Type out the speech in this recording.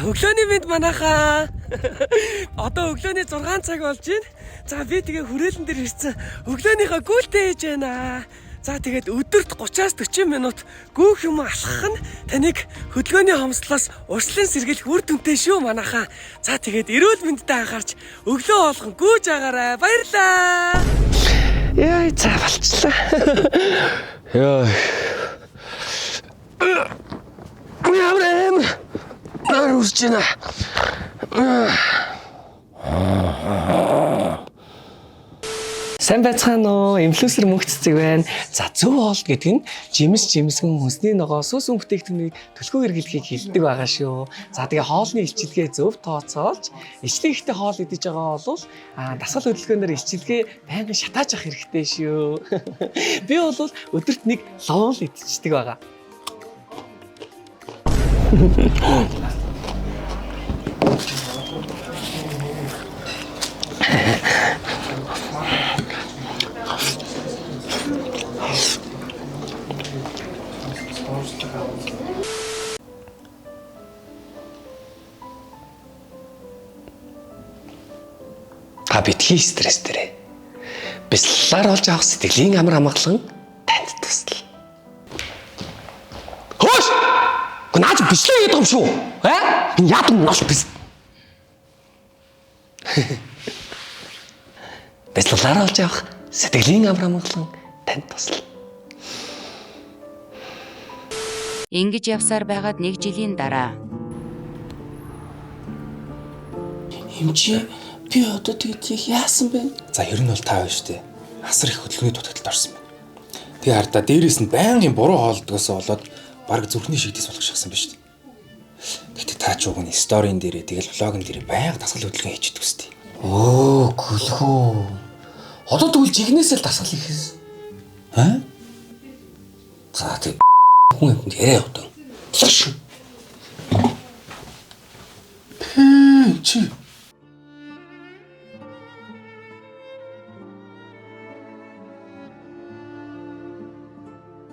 Өглөөний мэд манайхаа. Одоо өглөөний 6 цаг болж байна. За би тэгээ хүрээлэн дээр ирсэн. Өглөөнийхөө гүйлтэй хийж байна. За тэгээд өдөрт 30-аас 40 минут гүүх юм алхах нь таныг хөдөлгөөний хомслоос урьдчилан сэргийлэх үр дүнтэй шүү манайхаа. За тэгээд эрүүл мэндэд анхаарч өглөө болгон гүйж агаарай. Баярлаа. Яа, за болчлаа. Яа. Ямар үсэж байна. Сайн байцгаана уу? Инфлюенсер мөнх цэцэг байна. За зөв хоол гэдэг нь жимсгэн хүнсний ногоо сүс бүтээгдэхүүнийг төлхөө хэрэглэхийг хэлдэг байгаа шүү. За тэгээ хоолны илчилгээ зөв тооцоолж, ичлэг ихтэй хоол идэж байгаа бол дасгал хөдөлгөөнөөр илчилгээ байнгын шатааж авах хэрэгтэй шүү. Би бол өдөрт нэг ловол идчихдэг байгаа. Битгий стресстэй. Бяцлалаар олж авах сэтгэлийн амар амгалан танд тусал. Хөөш! Гүнаач бичлээ яд юм шүү. Энэ ядан нош бис. Бяцлалаар олж авах сэтгэлийн амар амгалан танд тусал. Ингэж явсаар байгаад 1 жилийн дараа. Эмчи би одоо тэгээд яасан бэ? За ер нь бол таа шүү дээ. Асар их хөдөлгөөний дутагдлалд орсон байна. Тэгээ хардаа дээрээс нь байнгын буруу хоолдгоосоо болоод баг зүрхний шигдээс болгочихсан байна шүү дээ. Гэтэ та ч уг нь сторийн дээрээ тэгэл влогын дээрээ байнга дасгал хөдөлгөөн хийчихдэг үстэй. Оо, гүлхүү. Одоо тэгвэл жигнэсэл дасгал хийхээс. За тэг хүн амтнд яриа явдаг. Чи